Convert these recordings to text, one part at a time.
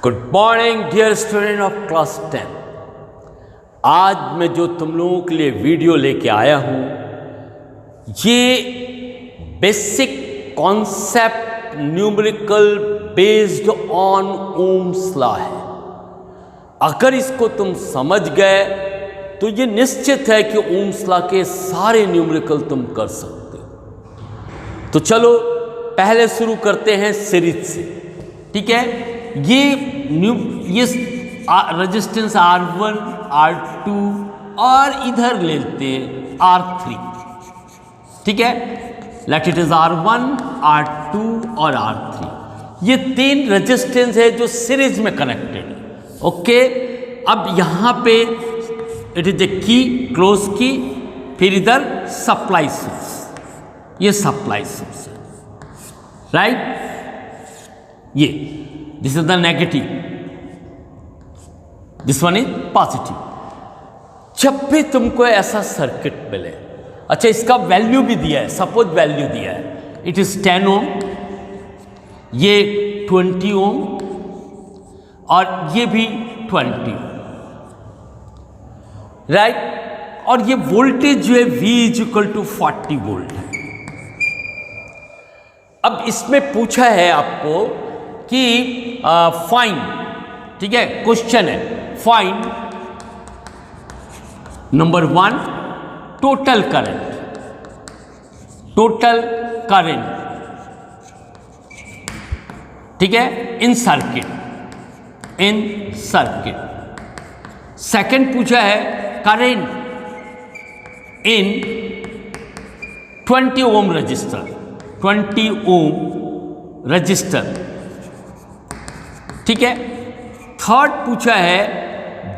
Good morning dear student of class 10। आज मैं जो तुम लोगों के लिए वीडियो लेके आया हूँ ये basic concept numerical based on Ohm's law है। अगर इसको तुम समझ गए तो ये निश्चित है कि ओम्स लॉ के सारे न्यूमेरिकल तुम कर सकते हो। तो चलो पहले शुरू करते हैं सीरीज से, ठीक है। ये रेजिस्टेंस R1, R2 और इधर लेते हैं R3, ठीक है। Let it is R1, R2 और R3। ये तीन रेजिस्टेंस है जो सीरीज में कनेक्टेड है, ओके। अब यहां पे इट इज ए की, क्लोज की, फिर इधर सप्लाई सोर्स, ये सप्लाई सोर्स है, राइट। ये this is the negative, this one is positive. जब भी तुमको ऐसा सर्किट मिले, अच्छा इसका वैल्यू भी दिया है, सपोज वैल्यू दिया है, इट इज 10 ओम, ये 20 ओम और ये भी 20, राइट। और ये वोल्टेज जो है V is equal to 40 volt है। अब इसमें पूछा है आपको कि फाइंड, ठीक है, क्वेश्चन है find number 1 total current, total current, ठीक है, in circuit, in circuit. Second पूछा है current in 20 ohm resistor, 20 ohm resistor, ठीक है। थर्ड पूछा है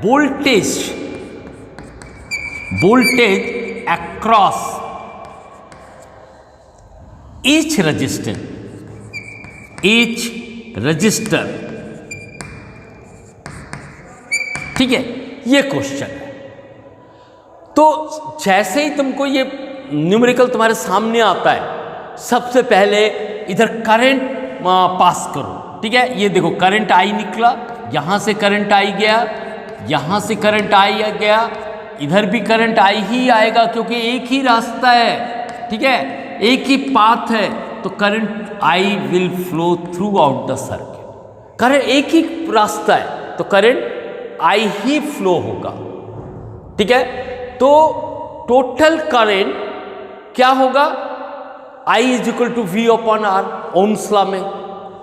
voltage, voltage across each resistor, each resistor, ठीक है। ये क्वेश्चन है। तो जैसे ही तुमको ये न्यूमेरिकल तुम्हारे सामने आता है, सबसे पहले इधर करंट पास करो, ठीक है। ये देखो करंट आई निकला, यहां से करंट आई गया, यहां से करंट आई गया, इधर भी करंट आई ही आएगा क्योंकि एक ही रास्ता है, ठीक है, एक ही पाथ है। तो current I will flow through out the circuit. Current एक ही रास्ता है तो करंट आई ही फ्लो होगा, ठीक है। तो टोटल करंट क्या होगा, I is equal to V upon R, Ohm's law में,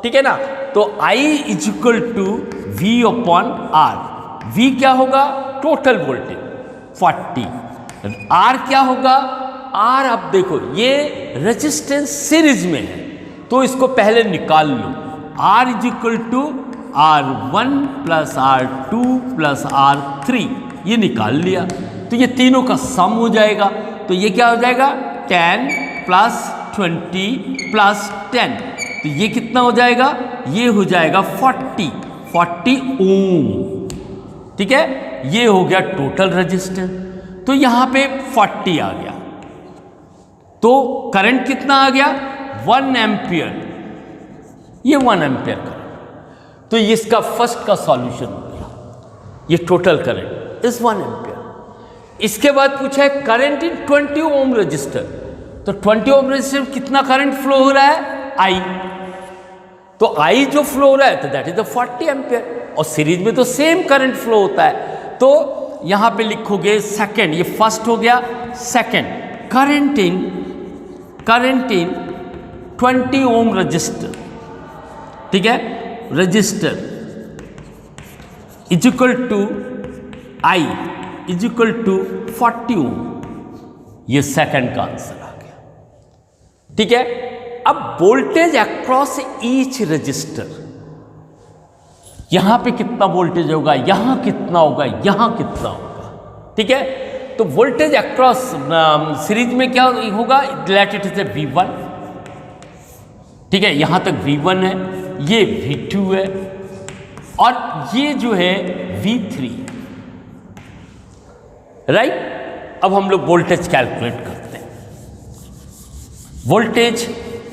ठीक है ना। तो I is equal to V upon R। V क्या होगा, टोटल वोल्टेज 40, R क्या होगा, R आप देखो ये रेजिस्टेंस सीरीज में है तो इसको पहले निकाल लो। R is equal to R1 plus R2 plus R3, ये निकाल लिया तो ये तीनों का सम हो जाएगा। तो ये क्या हो जाएगा, 10 प्लस 20 प्लस 10, तो ये कितना हो जाएगा, ये हो जाएगा 40 ओम, ठीक है। ये हो गया टोटल रेजिस्टेंस। तो यहां पे 40 आ गया, तो करंट कितना आ गया, 1 एम्पियर, ये 1 एम्पियर करंट। तो इसका फर्स्ट का सॉल्यूशन हो गया, ये टोटल करंट इज 1 एम्पियर। इसके बाद पूछा है करंट इन 20 ओम रजिस्टर, तो 20 ओम रजिस्टर में कितना करंट फ्लो हो रहा है, I। तो I जो फ्लो हो रहा है तो दैट इज द 40 एम्पियर, और सीरीज में तो सेम करंट फ्लो होता है। तो यहां पे लिखोगे सेकंड, ये फर्स्ट हो गया, second current in 20 ohm resistor, ठीक है, resistor is equal to I is equal to 40 ohm. ये सेकंड का आंसर आ गया, ठीक है। अब वोल्टेज अक्रॉस ईच रजिस्टर, यहां पे कितना वोल्टेज होगा, यहां कितना होगा, यहां कितना होगा, ठीक है। तो वोल्टेज अक्रॉस सीरीज में क्या होगा, लेट इट इज V1, ठीक है, यहां तक V1 है, ये V2 है और ये जो है V3, राइट। अब हम लोग वोल्टेज कैलकुलेट करते हैं। वोल्टेज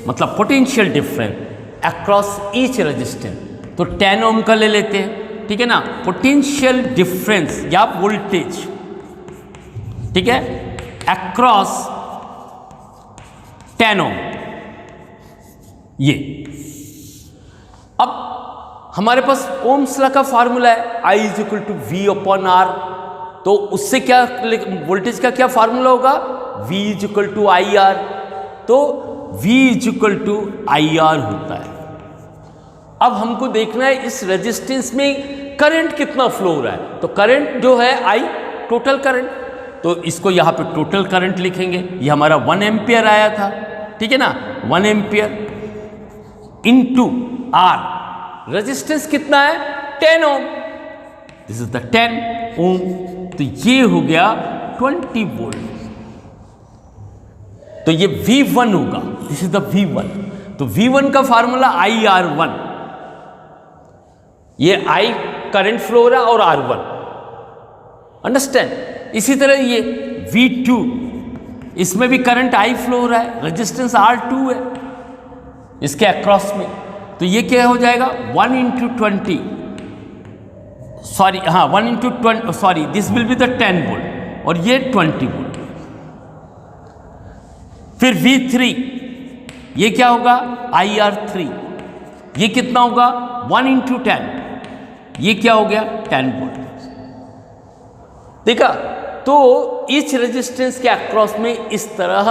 मतलब potential difference across each resistance, तो 10 ओम का ले लेते हैं, ठीक है ना। पोटेंशियल डिफरेंस या वोल्टेज, ठीक है, अक्रॉस 10 ओम। ये अब हमारे पास ओम्स लॉ का फॉर्मूला है I is equal to V upon R. तो उससे क्या वोल्टेज का क्या फॉर्मूला होगा, V is equal to I R. तो V is equal to I R होता है। अब हमको देखना है इस रेजिस्टेंस में करंट कितना फ्लो हो रहा है। तो करंट जो है I, टोटल करंट, तो इसको यहां पे टोटल करंट लिखेंगे। ये हमारा 1 एम्पियर आया था, ठीक है ना। 1 एम्पियर इंटू आर, रेजिस्टेंस कितना है 10 ओम, दिस इज द 10 ओम। तो ये हो गया 20 वोल्ट। तो ये V1 होगा, दिस इज द V1। तो V1 का फॉर्मूला IR1, ये I करंट फ्लो हो रहा है और R1, अंडरस्टैंड। इसी तरह ये V2, इसमें भी करंट I फ्लो हो रहा है, रेजिस्टेंस R2 है इसके अक्रॉस में। तो ये क्या हो जाएगा 1 इंटू 20, सॉरी हाँ 1 into 20, sorry this will be the 10 volt और ये 20 वोल्ट। फिर V3, ये क्या होगा IR3, ये कितना होगा 1 इंटू 10, ये क्या हो गया 10 वोल्ट। देखा, तो इस रेजिस्टेंस के अक्रॉस में इस तरह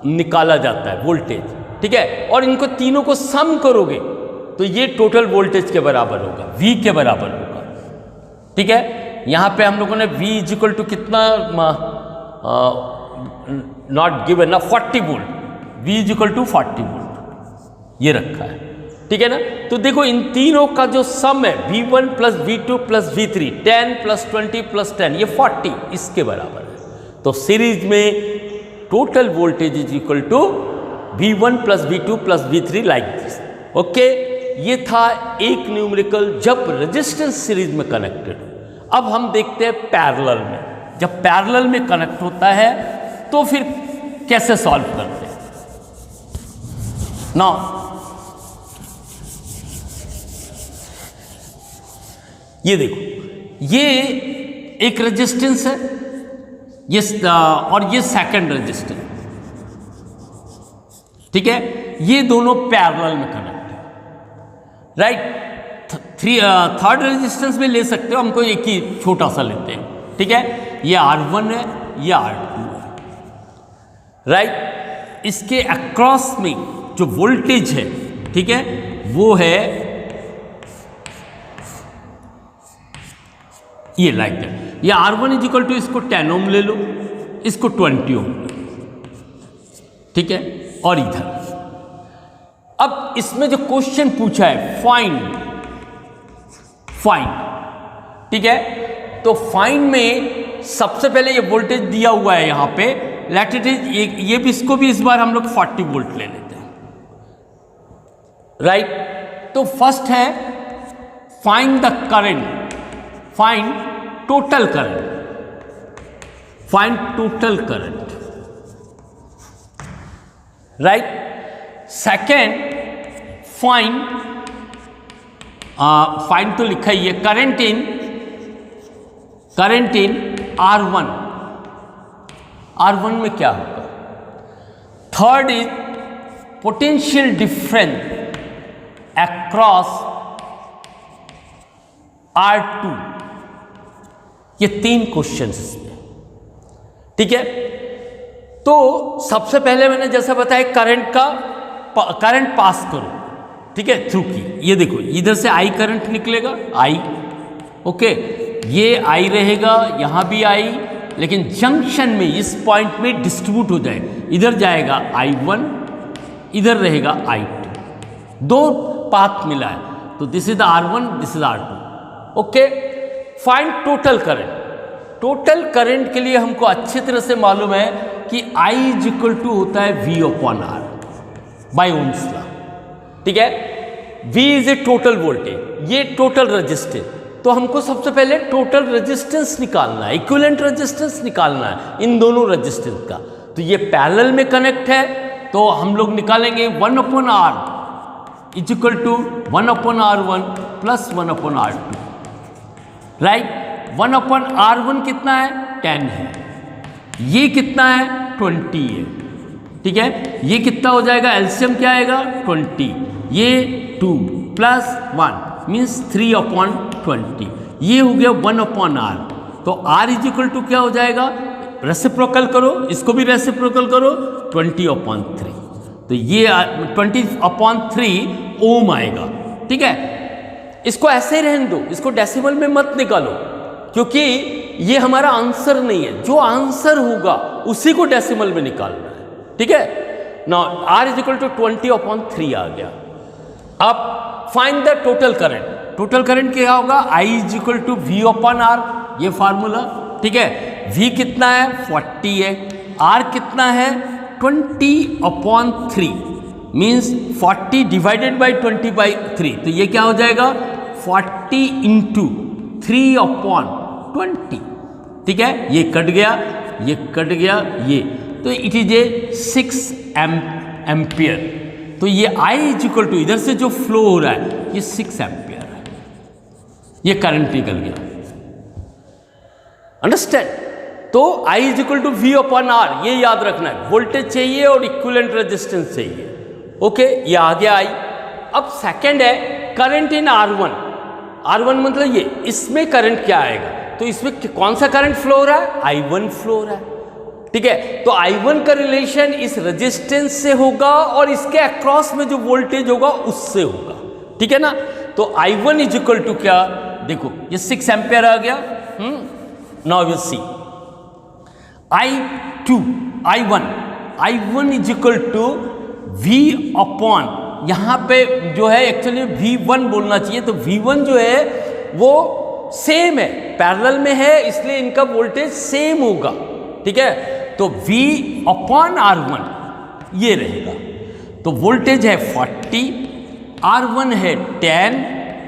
निकाला जाता है वोल्टेज, ठीक है। और इनको तीनों को सम करोगे तो ये टोटल वोल्टेज के बराबर होगा, V के बराबर होगा, ठीक है। यहां पे हम लोगों ने V इज इक्वल टू कितना नॉट गिवन ना 40 volt, V is equal to 40 volt ये रखा है, ठीक है ना। तो देखो इन तीनों का जो सम है V1 plus V2 plus V3, 10 plus 20 plus 10, ये 40 इसके बराबर है। तो सीरीज में total voltage is equal to V1 plus V2 plus V3 like this, okay. ये था एक न्यूमेरिकल जब रेजिस्टेंस सीरीज में कनेक्टेड हो। अब हम देखते हैं पैरेलल में। जब पैरेलल में कनेक्ट होता है तो फिर कैसे सॉल्व करते हैं। नाउ ये देखो, ये एक रेजिस्टेंस है, ये और ये सेकंड रेजिस्टेंस, ठीक है। ये दोनों पैरेलल में कनेक्ट है, राइट। थर्ड रेजिस्टेंस में ले सकते हो, हमको एक ही छोटा सा लेते हैं, ठीक है। ये R1 है, ये R2 है, राइट। इसके अक्रॉस में जो वोल्टेज है, ठीक है, वो है ये लाइक दैट। ये R1 इज इक्वल टू, इसको 10 ओम ले लो, इसको 20 ओम ले लो, ठीक है। और इधर अब इसमें जो क्वेश्चन पूछा है फाइंड, ठीक है। तो फाइंड में सबसे पहले ये वोल्टेज दिया हुआ है यहां पे, लेट इट इज, ये भी, इसको भी इस बार हम लोग 40 वोल्ट ले लेते हैं, राइट। तो फर्स्ट है find the current, find total current, find total current, right. Second find, find तो लिखा ही है, करंट इन R1, R1 में क्या होगा। Third is potential difference across R2। ये 3 क्वेश्चन इसमें, ठीक है। तो सबसे पहले मैंने जैसा बताया करंट पास करो, ठीक है, थ्रू की। ये देखो इधर से I करंट निकलेगा, I, ओके। ये I रहेगा, यहां भी I, लेकिन जंक्शन में इस पॉइंट में डिस्ट्रीब्यूट हो जाए, इधर जाएगा I1, इधर रहेगा I2, 2 पाथ मिला है। तो this is the R1, this is R2, okay. Find total current. Total current के लिए हमको अच्छी तरह से मालूम है कि I इज इक्वल टू होता है V upon R by Ohm's law, ठीक है। V is a total voltage, ये टोटल रेजिस्टेंस। तो हमको सबसे पहले टोटल रेजिस्टेंस निकालना है, इक्विवेलेंट रेजिस्टेंस निकालना है इन दोनों रेजिस्टेंस का। तो ये पैरेलल में कनेक्ट है, तो हम लोग निकालेंगे 1 upon R, is equal to 1/R1 plus 1/R2, right. 1/R1 कितना है? 10 है। ये कितना है? 20 है, ठीक है। ये कितना हो जाएगा? एलसीएम क्या आएगा? 20। ये 2 प्लस 1 मीन्स 3/20। ये हो गया 1/R। तो R इज इक्वल टू क्या हो जाएगा? रेसिप्रोकल करो, इसको भी रेसिप्रोकल करो, 20/3। तो ये 20/3 ओम आएगा, ठीक है। इसको ऐसे ही रहने दो, इसको डेसिमल में मत निकालो, क्योंकि ये हमारा आंसर नहीं है। जो आंसर होगा उसी को डेसिमल में निकालना है, ठीक है ना। R इज इक्वल टू 20/3 आ गया। अब find the total current. Total current क्या होगा? I is equal to V/R, ये फार्मूला, ठीक है। V कितना है? 40 है। R कितना है? 20/3 मीन्स 40 डिवाइडेड बाई 20/3। तो ये क्या हो जाएगा? 40 इंटू 3/20, ठीक है। ये कट गया, ये कट गया, ये तो इट इज ए 6 एम्पियर। तो ये I इज इक्वल टू, इधर से जो फ्लो हो रहा है ये 6 एम्पियर है। ये करंट निकल गया, अंडरस्टैंड। तो I is equal to V/R, ये याद रखना है। वोल्टेज चाहिए और इक्विवेलेंट रेजिस्टेंस चाहिए, ओके। ये आ गया I। अब सेकंड है करंट इन R1। R1 मतलब ये, इसमें करंट क्या आएगा? तो इसमें कौन सा करंट फ्लो हो रहा है? I1 फ्लो हो रहा है, ठीक है। तो I1 का रिलेशन इस रेजिस्टेंस से होगा और इसके अक्रॉस में जो वोल्टेज होगा उससे होगा, ठीक है ना। तो I1 इज इक्वल टू क्या? देखो ये 6 एम्पियर आ गया। Now will see I1 is equal to V/, यहां पे जो है एक्चुअली V1 बोलना चाहिए। तो V1 जो है वो सेम है, पैरेलल में है, इसलिए इनका वोल्टेज सेम होगा, ठीक है। तो V/R1 ये रहेगा। तो वोल्टेज है 40, R1 है 10,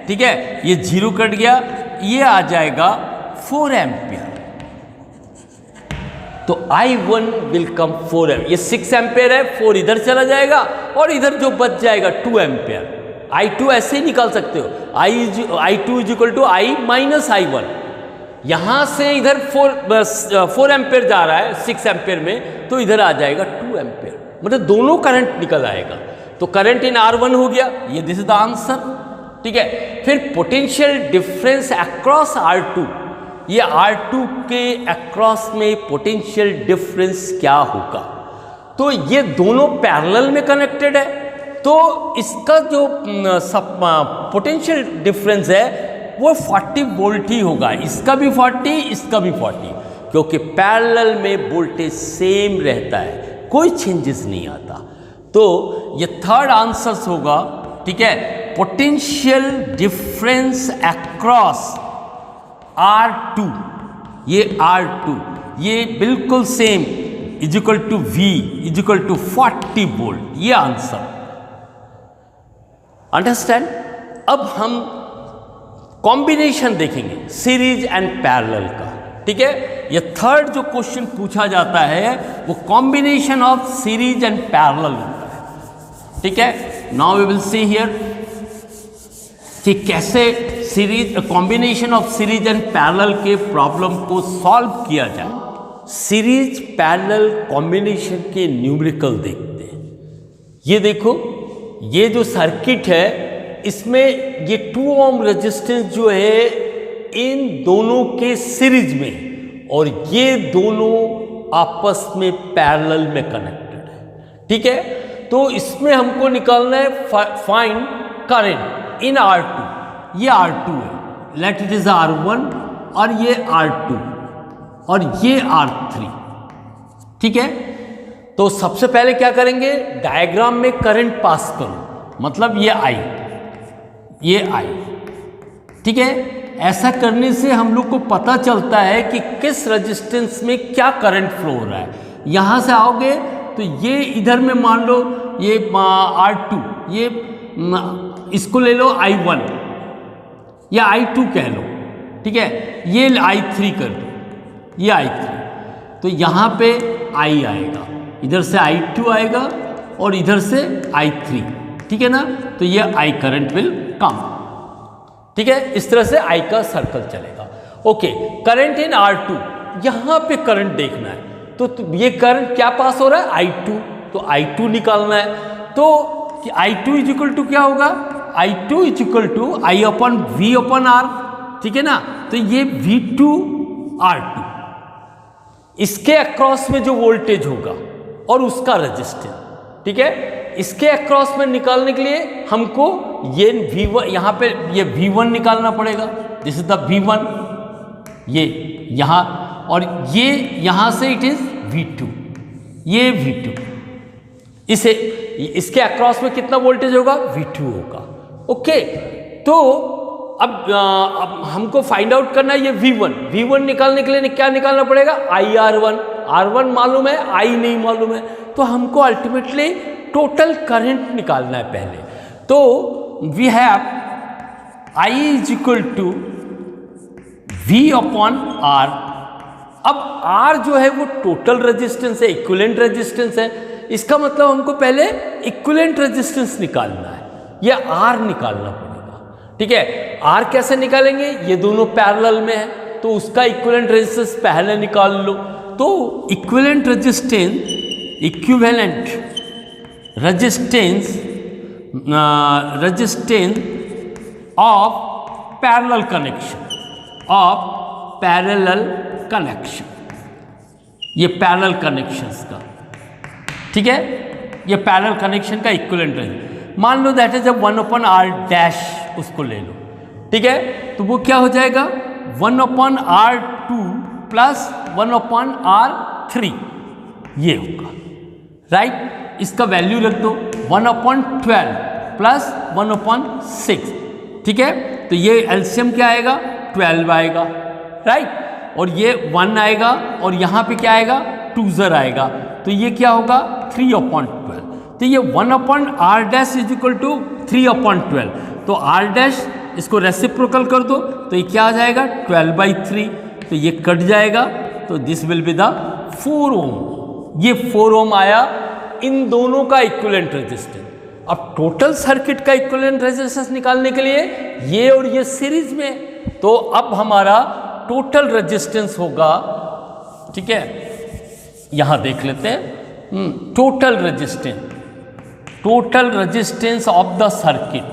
ठीक है। ये 0 कट गया, ये आ जाएगा 4 एम्पियर। तो I1 विल कम 4 एम्पियर। ये 6 एम्पियर है, 4 इधर चला जाएगा और इधर जो बच जाएगा 2 एम्पियर। I2 ऐसे ही निकाल सकते हो, I2 is equal to I minus I1। यहां से इधर 4 एम्पियर जा रहा है 6 एम्पियर में, तो इधर आ जाएगा 2 एम्पियर, मतलब दोनों करंट निकल आएगा। तो करंट इन R1 हो गया, ये दिस इज द आंसर, ठीक है। फिर पोटेंशियल डिफरेंस अक्रॉस R2, ये R2 के अक्रॉस में पोटेंशियल डिफरेंस क्या होगा? तो ये दोनों पैरेलल में कनेक्टेड है, तो इसका जो पोटेंशियल डिफरेंस है वो 40 वोल्ट ही होगा। इसका भी 40, इसका भी 40, क्योंकि पैरेलल में वोल्टेज सेम रहता है, कोई चेंजेस नहीं आता। तो ये थर्ड आंसर होगा, ठीक है। पोटेंशियल डिफरेंस अक्रॉस R2, ये R2 ये बिल्कुल same is equal to V is equal to 40 volt, ये आंसर, अंडरस्टैंड। अब हम कॉम्बिनेशन देखेंगे सीरीज एंड पैरेलल का, ठीक है। ये थर्ड जो क्वेश्चन पूछा जाता है वो combination of series and parallel होता है, ठीक है। Now we will see here कि कैसे series combination of series and parallel के प्रॉब्लम को सॉल्व किया जाए। सीरीज पैरेलल कॉम्बिनेशन के न्यूमेरिकल देखते हैं। ये देखो, ये जो सर्किट है इसमें ये 2 ओम रेजिस्टेंस जो है इन दोनों के सीरीज में, और ये दोनों आपस में पैरेलल में कनेक्टेड है, ठीक है। तो इसमें हमको निकालना है फाइंड करंट इन R2, ये R2 है, लेट इट इज R1, और ये R2 और ये R3, ठीक है। तो सबसे पहले क्या करेंगे, डायग्राम में करंट पास करो, मतलब ये I, ठीक है। ऐसा करने से हम लोग को पता चलता है कि किस रेजिस्टेंस में क्या करंट फ्लो हो रहा है। यहां से आओगे तो ये इधर में मान लो ये R2, ये इसको ले लो I1 या I2 कह लो, ठीक है। ये I3 कर दो, ये I3, तो यहाँ पे I आएगा, इधर से I2 आएगा और इधर से I3, ठीक है ना, तो ये I करंट विल कम, ठीक है, इस तरह से I का सर्कल चलेगा। ओके, करंट इन R2, यहां पे करंट देखना है, तो ये करंट क्या पास हो रहा है, I2, तो I2 निकालना है, तो I2 इज इक्वल टू क्या होगा, I2 is equal to I upon V upon R, ठीक है ना, तो ये V2 R2, इसके अक्रॉस में जो वोल्टेज होगा और उसका रेजिस्टेंस, ठीक है, इसके अक्रॉस में निकालने के लिए हमको ये V1 यहाँ पे ये V1 निकालना पड़ेगा, दिस इज द V1, ये यहाँ, और ये यहाँ से इट इज V2, ये V2, इसे इसके अक्रॉस में कितना वोल्टेज होगा, V2 होगा। ओके, तो अब हमको फाइंड आउट करना है ये V1 निकालने के लिए क्या निकालना पड़ेगा, R1 मालूम है, I नहीं मालूम है, तो हमको अल्टीमेटली टोटल करंट निकालना है पहले, तो we have I is equal to V upon R। अब R जो है वो टोटल रेजिस्टेंस है, इक्विवेलेंट रेजिस्टेंस है, इसका मतलब हमको पहले इक्विवेलेंट रेजिस्टेंस निकालना है, या R निकालना पड़ेगा, ठीक है। R कैसे निकालेंगे, ये दोनों पैरेलल में है, तो उसका इक्विवेलेंट रेजिस्टेंस पहले निकाल लो, तो equivalent resistance of parallel connection, ये पैरेलल कनेक्शंस का, ठीक है, ये पैरेलल कनेक्शन का इक्विवेलेंट रेजिस्टेंस, मान लो दैट इज जब 1/R डैश उसको ले लो, ठीक है, तो वो क्या हो जाएगा 1/R2 प्लस 1/R3, ये होगा, राइट, इसका वैल्यू रख दो 1/12 प्लस 1/6, ठीक है, तो ये एलसीएम क्या आएगा 12 आएगा, राइट, और ये 1 आएगा, और यहाँ पे क्या आएगा 2 आएगा, तो ये क्या होगा 3/12, तो ये 1/R dash is equal to 3/12, तो R डैश इसको रेसिप्रोकल कर दो, तो ये क्या आ जाएगा 12/3, तो ये कट जाएगा, तो दिस विल बी द 4 ओम, ये 4 ओम आया इन दोनों का इक्विवेलेंट रेजिस्टेंस। अब टोटल सर्किट का इक्विवेलेंट रेजिस्टेंस निकालने के लिए ये और ये सीरीज में, तो अब हमारा टोटल रेजिस्टेंस होगा, ठीक है, यहां देख लेते हैं, total resistance of the circuit,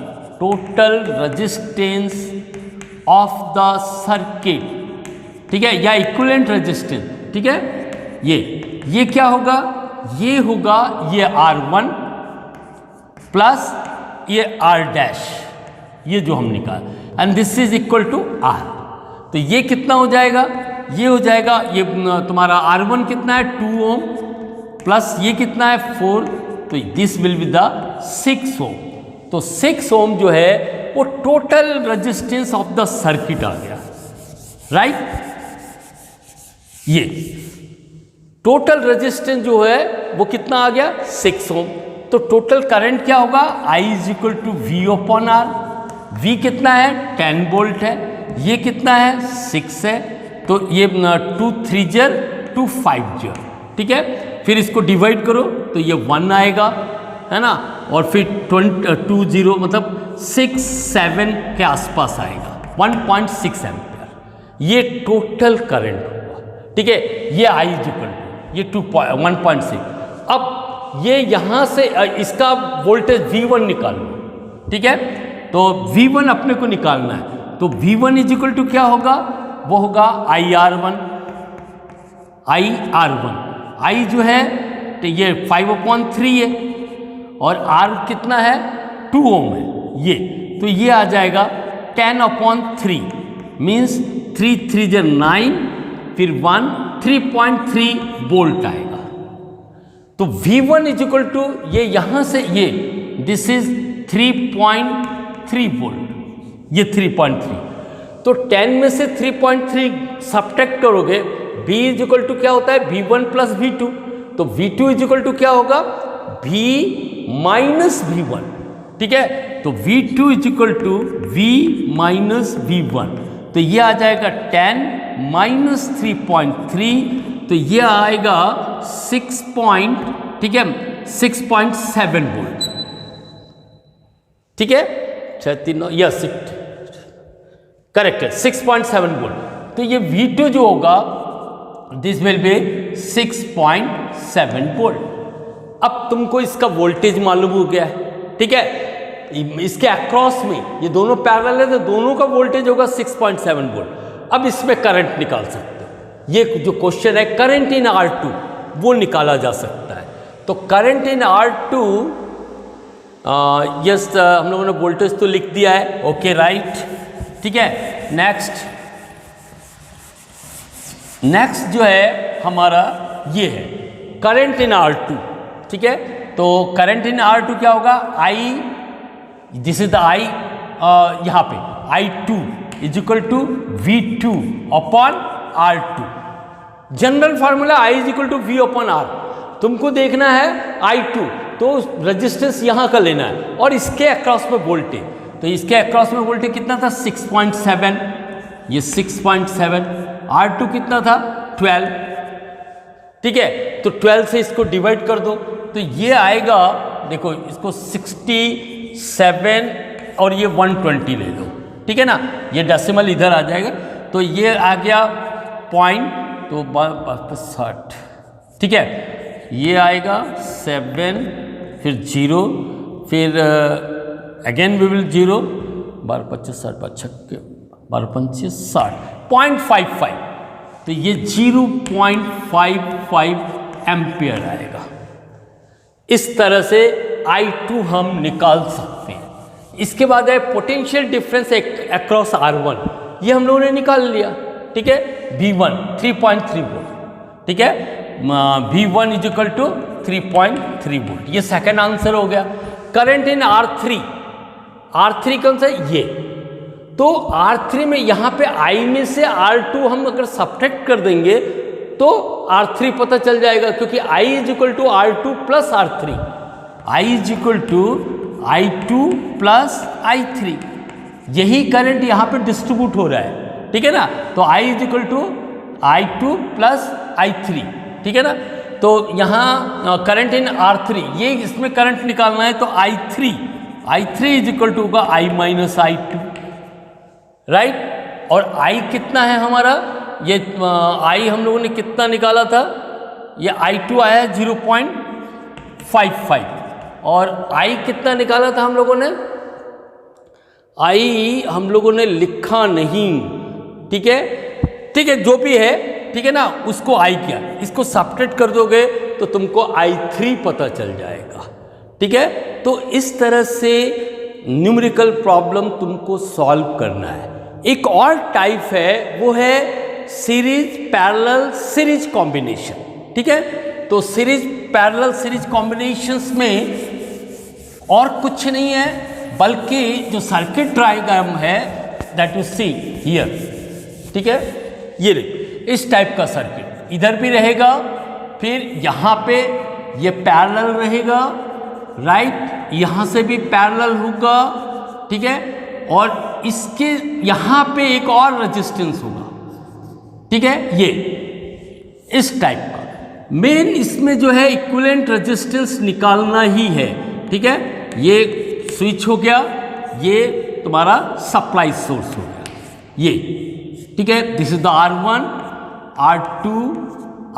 ठीक है, या इक्विवेलेंट रेजिस्टेंस, ठीक है, ये क्या होगा, ये होगा ये R1 प्लस ये R डैश, ये जो हम निकाल, and this is equal to R, तो ये कितना हो जाएगा, ये हो जाएगा, ये तुम्हारा R1 कितना है 2 ओम प्लस ये कितना है 4, तो this will be the 6 ohm, तो 6 ओम जो है वो total resistance of the circuit आ गया, राइट, ये टोटल रेजिस्टेंस जो है वो कितना आ गया 6 ओम, तो टोटल करंट क्या होगा, I is equal to V upon R, V कितना है 10 वोल्ट है, ये कितना है 6 है, तो ये 2 3 जार 2 5 जार, ठीक है, फिर इसको डिवाइड करो तो ये 1 आएगा, है ना, और फिर 20 मतलब 6 7 के आसपास आएगा, 1.6 एम्पियर, ये टोटल करंट होगा, ठीक है, ये I इज इक्वल टू ये 1.6। अब ये यहाँ से इसका वोल्टेज V1 निकाल लो, ठीक है, तो V1 अपने को निकालना है, तो V1 इज इक्वल टू क्या होगा, वो होगा IR1, I जो है तो ये 5/3 है, और R कितना है 2 ओम है, ये तो ये आ जाएगा 10/3, मीन्स 3 3 जार 9, फिर 1 3.3 वोल्ट आएगा, तो V1 इज इक्वल टू ये यहां से ये दिस इज 3.3 वोल्ट, ये 3.3, तो 10 में से 3.3 सब्ट्रैक्ट करोगे, V इज इक्वल टू क्या होता है V1 प्लस V2, तो V2 इज इक्वल टू क्या होगा V माइनस V1, ठीक है, तो V2 is equal to V minus V1, तो ये आ जाएगा 10 माइनस 3.3, तो ये आएगा 6.7 वोल्ट, ठीक है, 639 यस करेक्ट है, 6.7 वोल्ट। तो ये V2 जो होगा दिस विल बी 6.7 वोल्ट। अब तुमको इसका वोल्टेज मालूम हो गया है, ठीक है, इसके अक्रॉस में ये दोनों पैरेलल है तो दोनों का वोल्टेज होगा 6.7 वोल्ट। अब इसमें करंट निकाल सकते हो। ये जो क्वेश्चन है करंट इन R2 वो निकाला जा सकता है। तो करंट इन R2 यस हम लोगों ने वोल्टेज तो लिख दिया है, ओके राइट, ठीक है। नेक्स्ट जो है हमारा ये है करंट इन R2, ठीक है। तो करंट इन R2 क्या होगा, I this is the I यहाँ पे I2 is equal to V2 upon R2। General formula I is equal to V upon R। तुमको देखना है I2 तो रेजिस्टेंस यहाँ का लेना है और इसके अक्रॉस में वोल्टेज, तो इसके अक्रॉस में वोल्टेज कितना था 6.7, ये 6.7, R2 कितना था 12, ठीक है। तो 12 से इसको डिवाइड कर दो तो ये आएगा, देखो इसको 67 और ये 120 ले लो, ठीक है ना, ये डेसिमल इधर आ जाएगा तो ये आ गया पॉइंट, तो 60, ठीक है। ये आएगा 7 फिर 0 फिर अगेन वी विल 0, 12 25 60 छक्के 12 25 60 0.55, तो ये 0.55 एम्पियर आएगा। इस तरह से I2 हम निकाल सकते हैं। इसके बाद है पोटेंशियल डिफरेंस अक्रॉस R1, ये हम लोगों ने निकाल लिया, ठीक है। V1 3.3 वोल्ट, ठीक है, V1 is equal to 3.3 volt, ये सेकंड आंसर हो गया। करंट इन R3, R3 कौन सा ये, तो R3 में यहाँ पे I में से R2 हम अगर सब्ट्रैक्ट कर देंगे तो R3 पता चल जाएगा, क्योंकि I is equal to R2 plus R3, I is equal to I2 plus I3, यही करंट यहाँ पे डिस्ट्रीब्यूट हो रहा है, ठीक है ना। तो I is equal to I2 plus I3, ठीक है ना। तो यहाँ करंट इन R3, ये इसमें करंट निकालना है तो I3 इज इक्वल टू होगा I माइनस I2, राइट। और I कितना है हमारा, ये I हम लोगों ने कितना निकाला था, ये I2 आया है 0.55 और I कितना निकाला था हम लोगों ने, I हम लोगों ने लिखा नहीं, ठीक है, ठीक है, जो भी है, ठीक है ना, उसको I किया, इसको सब्ट्रैक्ट कर दोगे तो तुमको I3 पता चल जाएगा, ठीक है। तो इस तरह से न्यूमेरिकल प्रॉब्लम तुमको सॉल्व करना है। एक और टाइप है, वो है सीरीज पैरेलल सीरीज कॉम्बिनेशन, ठीक है। तो सीरीज पैरेलल सीरीज कॉम्बिनेशंस में और कुछ नहीं है बल्कि जो सर्किट डायग्राम है दैट यू सी हियर, ठीक है, ये इस टाइप का सर्किट इधर भी रहेगा, फिर यहाँ पे ये पैरेलल रहेगा, राइट, यहाँ से भी पैरेलल होगा, ठीक है, और इसके यहाँ पे एक और रेजिस्टेंस होगा, ठीक है, ये इस टाइप का। मेन इसमें जो है इक्विवेलेंट रेजिस्टेंस निकालना ही है, ठीक है। ये स्विच हो गया, ये तुम्हारा सप्लाई सोर्स हो गया, ये, ठीक है। This is the R1, R2,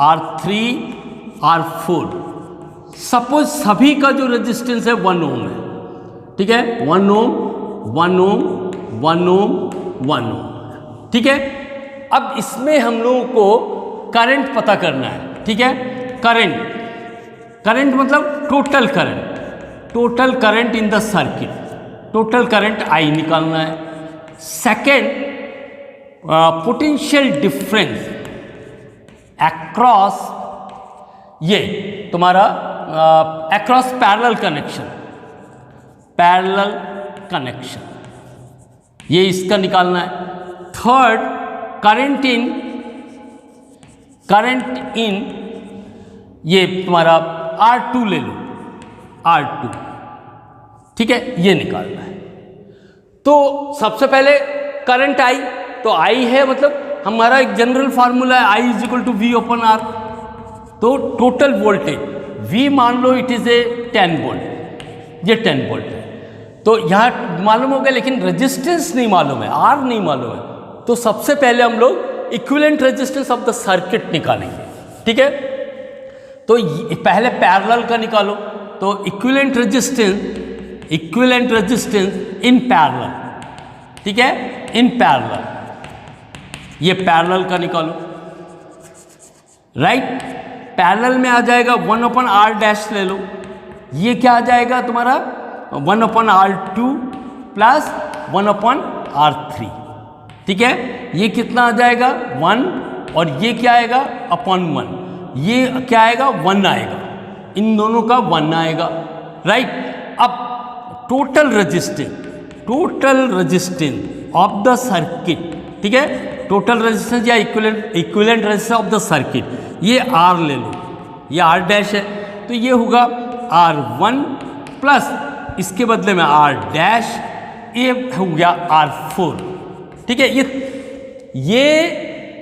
R3, R4। Suppose सभी का जो रेजिस्टेंस है 1 ओम है, ठीक है, 1 ओम 1 ओम 1 ओम 1 ओम, ठीक है। अब इसमें हम लोगों को करंट पता करना है, ठीक है। करंट मतलब total current in the circuit, total current I निकालना है। सेकेंड, पोटेंशियल डिफरेंस अक्रॉस, ये तुम्हारा अक्रॉस पैरेलल कनेक्शन, ये इसका निकालना है। थर्ड, करंट इन ये तुम्हारा R2 ले लो, R2, ठीक है, ये निकालना है। तो सबसे पहले करंट I, तो I है मतलब हमारा एक जनरल फार्मूला है I is equal to V upon R। तो टोटल वोल्टेज V मान लो इट इज ए 10 वोल्ट, ये 10 वोल्ट है। तो यहाँ मालूम हो गया, लेकिन रेजिस्टेंस नहीं मालूम है, आर नहीं मालूम है। तो सबसे पहले हम लोग equivalent resistance of the circuit निकालेंगे, ठीक है। तो पहले पैरेलल का निकालो, तो इक्विवेलेंट रेजिस्टेंस इन पैरेलल, ठीक है, इन पैरेलल, ये पैरेलल का निकालो, राइट। पैरेलल में आ जाएगा 1/r' ले लो, ये क्या आ जाएगा तुम्हारा 1/r2 प्लस 1/r3, ठीक है। ये कितना आ जाएगा 1, और ये क्या आएगा अपॉन 1, ये क्या आएगा 1 आएगा, इन दोनों का 1 आएगा, राइट। अब total resistance of the circuit, ठीक है, टोटल रेजिस्टेंस या equivalent resistance of the circuit, ये R ले लो, ये R' है, तो ये होगा R1 प्लस इसके बदले में R', ये हो गया R4, ठीक है। ये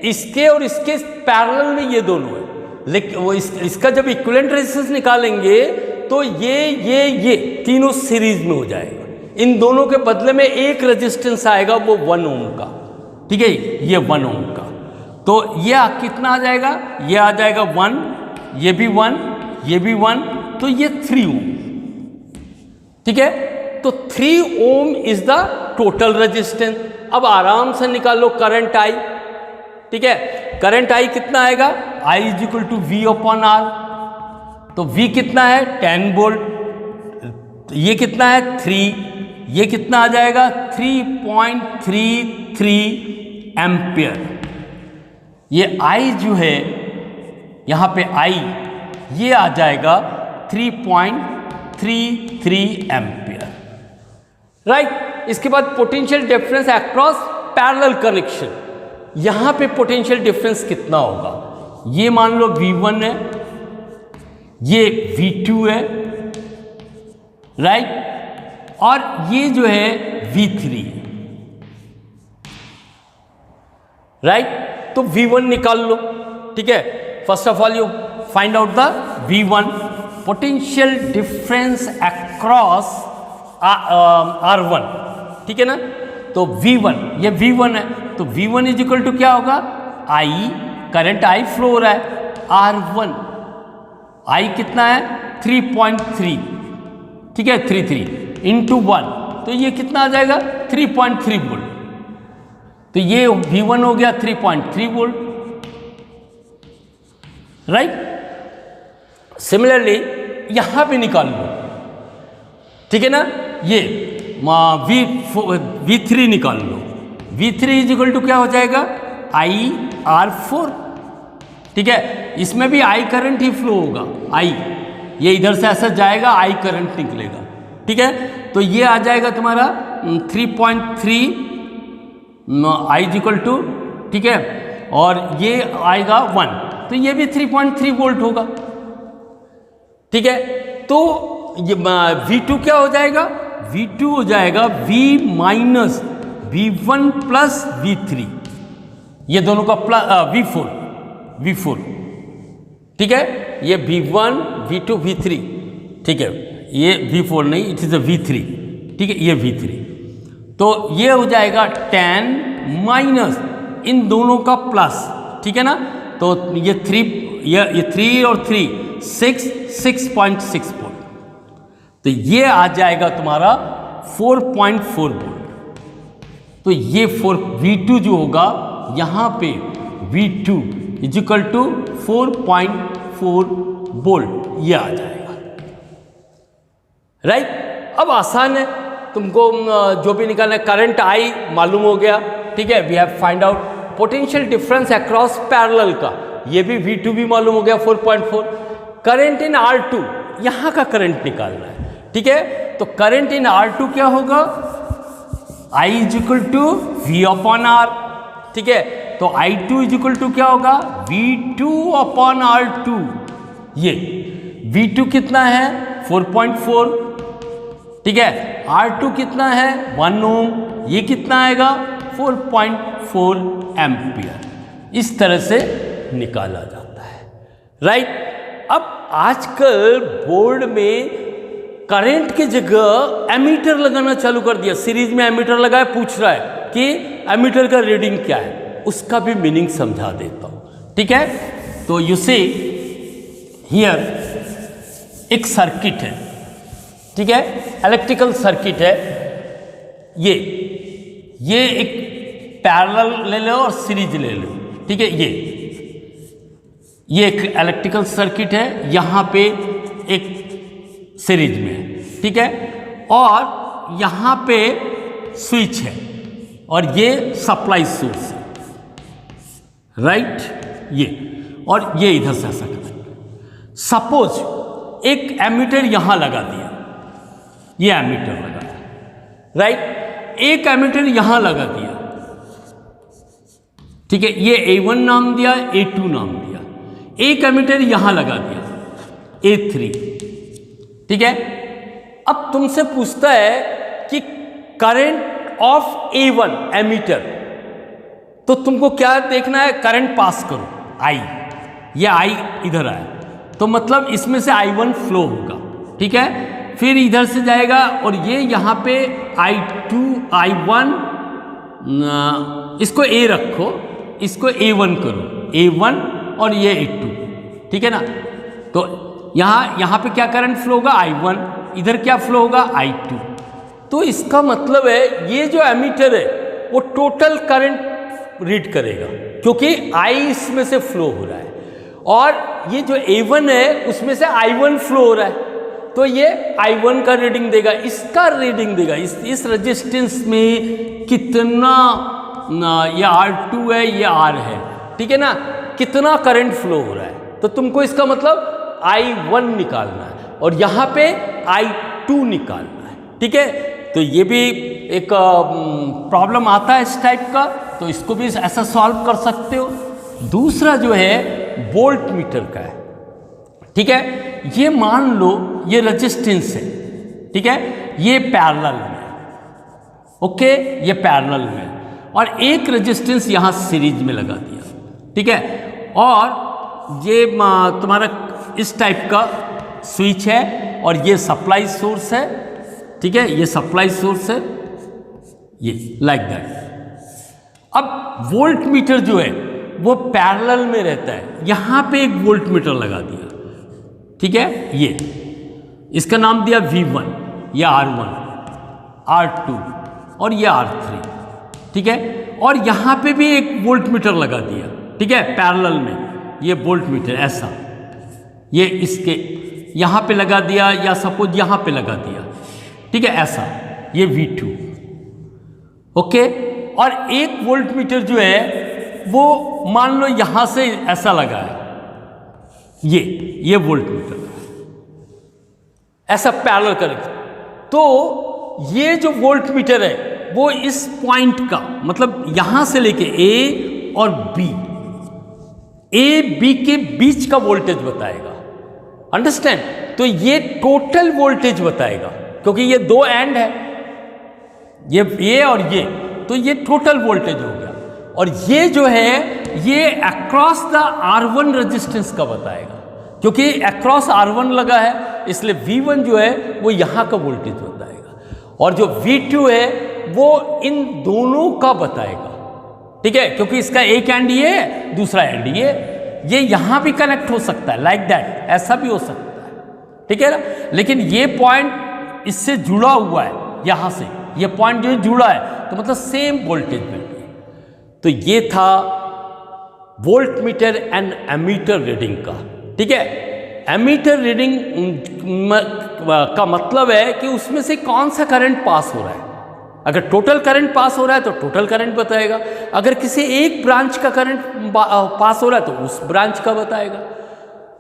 इसके और इसके पैरेलल में ये दोनों है, लेकिन वो इसका जब इक्विवेलेंट रेजिस्टेंस निकालेंगे तो ये तीनों सीरीज में हो जाएगा। इन दोनों के बदले में एक रेजिस्टेंस आएगा, वो 1 ओम का, ठीक है, ये 1 ओम का। तो ये कितना आ जाएगा, ये आ जाएगा 1, ये भी 1, ये भी 1, तो ये 3 ओम, ठीक है। तो 3 ओम इज द टोटल रेजिस्टेंस। अब आराम से निकाल लो करंट I, ठीक है। करंट I कितना आएगा, I is equal to V/R। तो V कितना है 10 वोल्ट, ये कितना है 3, ये कितना आ जाएगा 3.33 एम्पियर। ये I जो है यहाँ पे I, ये आ जाएगा 3.33 एम्पियर, राइट। इसके बाद potential difference across parallel connection, यहां पे पोटेंशियल डिफरेंस कितना होगा, ये मान लो V1 है, ये V2 है, राइट, और ये जो है V3 है, राइट। तो V1 निकाल लो, ठीक है। First of all you find out the V1, potential difference across R1, ठीक है ना। तो V1, ये V1 है, तो V1 इज इक्वल टू क्या होगा, I, करंट I फ्लो हो रहा है, R1, I कितना है 3.3, ठीक है, 33 इंटू 1, तो ये कितना आ जाएगा 3.3 वोल्ट। तो ये V1 हो गया 3.3 वोल्ट, राइट। सिमिलरली यहां पे निकाल लो, ठीक है ना, ये V3 निकाल लो, V3 इज इक्वल टू क्या हो जाएगा IR4, ठीक है। इसमें भी I करंट ही फ्लो होगा, I, ये इधर से ऐसा जाएगा, I करंट निकलेगा, ठीक है। तो ये आ जाएगा तुम्हारा 3.3 I इज इक्वल टू, ठीक है, और ये आएगा 1, तो ये भी 3.3 वोल्ट होगा, ठीक है। तो ये V2 क्या हो जाएगा, V2 हो जाएगा V minus V1 plus V3, ये दोनों का प्लस V4, ठीक है, ये V1 V2 V3, ठीक है, ये V4 नहीं, इट इज अ V3, ठीक है, ये V3। तो ये हो जाएगा 10 माइनस इन दोनों का प्लस, ठीक है ना। तो ये 3 और 3 6.6 वोल्ट, तो ये आ जाएगा तुम्हारा 4.4 वोल्ट। तो ये V2 जो होगा यहाँ पे V2 is equal to 4.4 volt, ये आ जाएगा, राइट। अब आसान है, तुमको जो भी निकालना है, करंट I मालूम हो गया, ठीक है। We have find out potential difference across parallel का, ये भी V2 भी मालूम हो गया 4.4। करंट इन R2, यहाँ का करंट निकालना है, ठीक है। तो करंट इन R2 क्या होगा, I is equal to V/R, ठीक है। तो I2 इज इक्वल टू क्या होगा V2/R2, ये V2 कितना है 4.4, ठीक है, R2 कितना है 1 ओम, ये कितना आएगा 4.4 एम्पियर। इस तरह से निकाला जाता है, राइट। अब आजकल बोर्ड में करंट की जगह एमीटर लगाना चालू कर दिया, सीरीज में एमीटर लगाया, पूछ रहा है कि एमीटर का रीडिंग क्या है, उसका भी मीनिंग समझा देता हूं। ठीक है, तो यू सी हियर एक सर्किट है, ठीक है, इलेक्ट्रिकल सर्किट है, ये एक पैरेलल ले लो और सीरीज ले लो। ठीक है, ये एक इलेक्ट्रिकल सर्किट है, यहां पे एक सीरीज में है। ठीक है, और यहां पे स्विच है और ये सप्लाई सोर्स है, राइट, ये और ये इधर से ऐसा कर। सपोज एक एमीटर यहां लगा दिया, ये एमीटर लगा दिया, राइट, एक एमीटर यहां लगा दिया। ठीक है, ये A1 नाम दिया, A2 नाम दिया, एक एमीटर यहां लगा दिया, A3। ठीक है, अब तुमसे पूछता है कि करंट ऑफ A1 एमीटर, तो तुमको क्या देखना है, करंट पास करो I, ये I इधर आया तो मतलब इसमें से I1 फ्लो होगा। ठीक है, फिर इधर से जाएगा और ये यहां पे I2 I1, इसको A रखो, इसको A1 करो, A1 और ये A2। ठीक है ना, तो यहां पे क्या करंट फ्लो होगा, I1, इधर क्या फ्लो होगा, I2। तो इसका मतलब है ये जो एमीटर है वो टोटल करंट रीड करेगा, क्योंकि I इसमें से फ्लो हो रहा है और ये जो A1 है उसमें से I1 फ्लो हो रहा है, तो ये I1 का रीडिंग देगा, इसका रीडिंग देगा, इस रेजिस्टेंस में कितना, ये R2 है, ये R है। ठीक है ना, कितना करंट फ्लो हो रहा है, तो तुमको इसका मतलब I1 निकालना है और यहां पे I2 निकालना है। ठीक है, तो ये भी एक प्रॉब्लम आता है इस टाइप का, तो इसको भी ऐसा सॉल्व कर सकते हो। दूसरा जो है वोल्ट मीटर का है। ठीक है, ये मान लो ये रेजिस्टेंस है, ठीक है, ये पैरेलल में, ओके, ये पैरेलल में, और एक रेजिस्टेंस यहां सीरीज में लगा दिया। ठीक है, और ये तुम्हारा इस टाइप का स्विच है और ये सप्लाई सोर्स है। ठीक है, ये सप्लाई सोर्स है, ये लाइक दैट। अब वोल्ट मीटर जो है वो पैरेलल में रहता है, यहां पे एक वोल्ट मीटर लगा दिया। ठीक है, ये इसका नाम दिया V1, ये R1, R2 और ये R3। ठीक है, और यहां पे भी एक वोल्ट मीटर लगा दिया। ठीक है, पैरेलल में ये वोल्ट मीटर ऐसा, ये इसके यहां पे लगा दिया या सपोज यहां पे लगा दिया। ठीक है, ऐसा, ये V2, ओके, और एक वोल्ट मीटर जो है वो मान लो यहां से ऐसा लगा है, ये वोल्ट मीटर ऐसा पैरेलल करेगा, तो ये जो वोल्ट मीटर है वो इस पॉइंट का मतलब यहां से लेके A और B, A B के बीच का वोल्टेज बताएगा। अंडरस्टैंड, तो ये टोटल वोल्टेज बताएगा, क्योंकि ये दो एंड है, ये और ये, तो ये टोटल वोल्टेज हो गया। और ये जो है ये अक्रॉस द R1 रेजिस्टेंस का बताएगा, क्योंकि अक्रॉस R1 लगा है, इसलिए V1 जो है वो यहाँ का वोल्टेज बताएगा, और जो V2 है वो इन दोनों का बताएगा। ठीक है, क्योंकि इसका एक एंड ये है, दूसरा एंड ये यहाँ भी कनेक्ट हो सकता है, लाइक दैट, ऐसा भी हो सकता है। ठीक है ना, लेकिन ये पॉइंट इससे जुड़ा हुआ है, यहाँ से ये पॉइंट जो जुड़ा है, तो मतलब सेम वोल्टेज में। तो ये था volt meter and ammeter reading का। ठीक है, एमीटर रीडिंग का मतलब है कि उसमें से कौन सा करंट पास हो रहा है। अगर टोटल करंट पास हो रहा है तो टोटल करंट बताएगा, अगर किसी एक ब्रांच का करंट पास हो रहा है तो उस ब्रांच का बताएगा,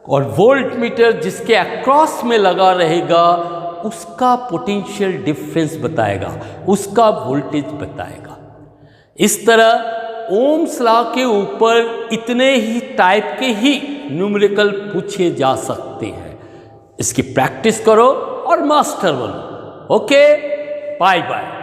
और वोल्ट मीटर जिसके अक्रॉस में लगा रहेगा उसका पोटेंशियल डिफरेंस बताएगा, उसका वोल्टेज बताएगा। इस तरह ओम्स लॉ के ऊपर इतने ही टाइप के ही न्यूमेरिकल पूछे जा सकते हैं। इसकी प्रैक्टिस करो और मास्टर बनो। Okay, bye bye.